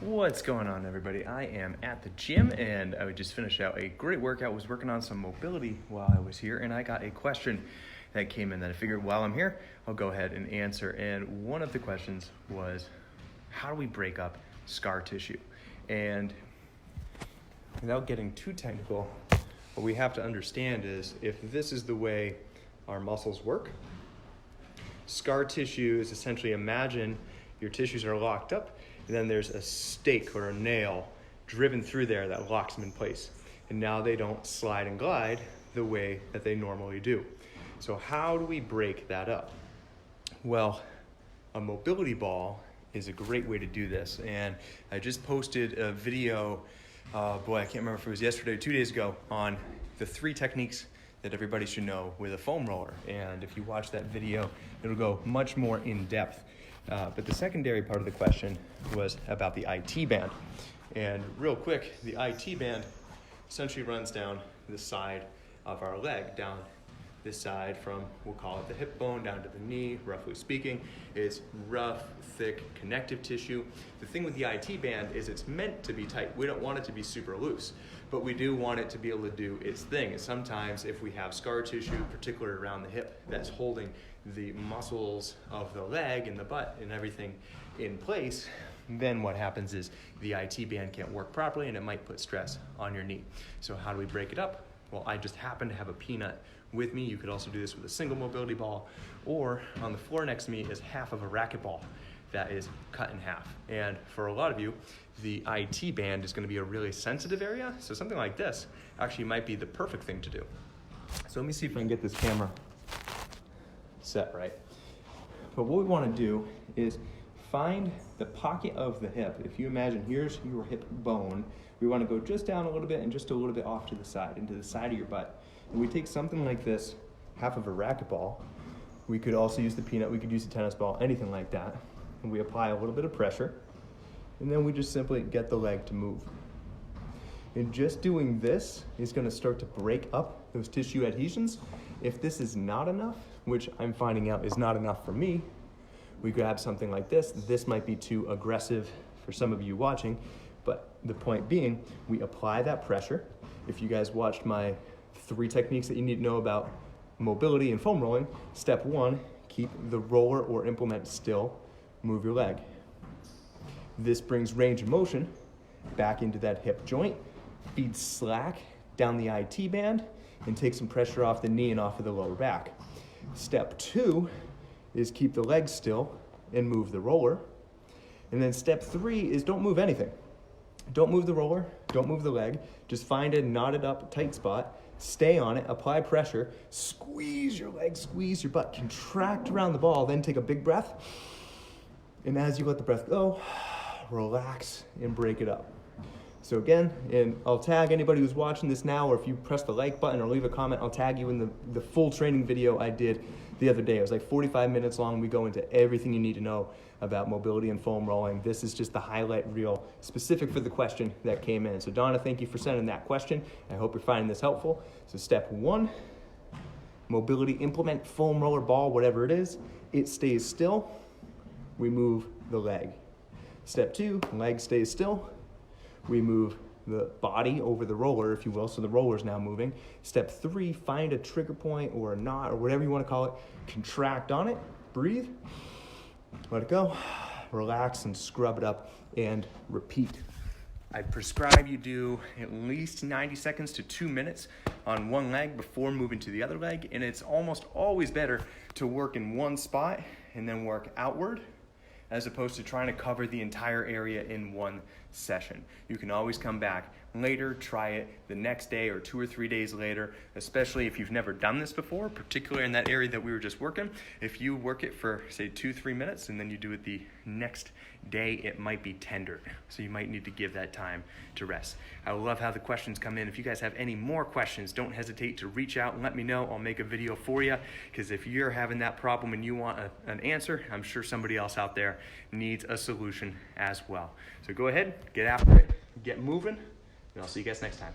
What's going on, everybody? I am at the gym and I just finished out a great workout. Was working on some mobility while I was here, and I got a question that came in that I figured while I'm here I'll go ahead and answer. And one of the questions was, how do we break up scar tissue? And without getting too technical, what we have to understand is, if this is the way our muscles work, scar tissue is essentially, imagine your tissues are locked up, and then there's a stake or a nail driven through there that locks them in place. And now they don't slide and glide the way that they normally do. So how do we break that up? Well, a mobility ball is a great way to do this. And I just posted a video, I can't remember if it was yesterday or 2 days ago, on the 3 techniques that everybody should know with a foam roller. And if you watch that video, it'll go much more in depth. But the secondary part of the question was about the IT band. And real quick, the IT band essentially runs down the side of our leg, down this side from, we'll call it the hip bone, down to the knee, roughly speaking. It's rough, thick, connective tissue. The thing with the IT band is it's meant to be tight. We don't want it to be super loose, but we do want it to be able to do its thing. And sometimes if we have scar tissue, particularly around the hip, that's holding the muscles of the leg and the butt and everything in place, then what happens is the IT band can't work properly and it might put stress on your knee. So how do we break it up? Well, I just happen to have a peanut with me. You could also do this with a single mobility ball, or on the floor next to me is half of a racquetball that is cut in half. And for a lot of you, the IT band is going to be a really sensitive area, so something like this actually might be the perfect thing to do. So let me see if I can get this camera set right. But what we want to do is find the pocket of the hip. If you imagine here's your hip bone, we want to go just down a little bit and just a little bit off to the side, into the side of your butt. And we take something like this, half of a racquetball. We could also use the peanut, we could use a tennis ball, anything like that. And we apply a little bit of pressure, and then we just simply get the leg to move. And just doing this is going to start to break up those tissue adhesions. If this is not enough, which I'm finding out is not enough for me, we grab something like this. This might be too aggressive for some of you watching, but the point being, we apply that pressure. If you guys watched my 3 techniques that you need to know about mobility and foam rolling, step 1, keep the roller or implement still, move your leg. This brings range of motion back into that hip joint, feeds slack down the IT band, and takes some pressure off the knee and off of the lower back. Step 2 is keep the leg still and move the roller. And then step 3 is don't move anything. Don't move the roller, don't move the leg, just find a knotted up tight spot, stay on it, apply pressure, squeeze your leg, squeeze your butt, contract around the ball, then take a big breath. And as you let the breath go, relax and break it up. So again, and I'll tag anybody who's watching this now, or if you press the like button or leave a comment, I'll tag you in the full training video I did the other day. It was like 45 minutes long. We go into everything you need to know about mobility and foam rolling. This is just the highlight reel specific for the question that came in. So Donna, thank you for sending that question. I hope you're finding this helpful. So step 1, mobility, implement foam roller ball, whatever it is. It stays still, we move the leg. Step 2, leg stays still, we move the body over the roller, if you will, so the roller is now moving. Step 3, find a trigger point or a knot or whatever you want to call it, contract on it, breathe, let it go, relax and scrub it up and repeat. I prescribe you do at least 90 seconds to 2 minutes on one leg before moving to the other leg, and it's almost always better to work in one spot and then work outward, as opposed to trying to cover the entire area in one session. You can always come back later, try it the next day or 2 or 3 days later, especially if you've never done this before, particularly in that area that we were just working. If you work it for, say, 2-3 minutes and then you do it the next day, it might be tender. So you might need to give that time to rest. I love how the questions come in. If you guys have any more questions, don't hesitate to reach out and let me know. I'll make a video for you, because if you're having that problem and you want an answer, I'm sure somebody else out there needs a solution as well. So go ahead, get after it, get moving, and I'll see you guys next time.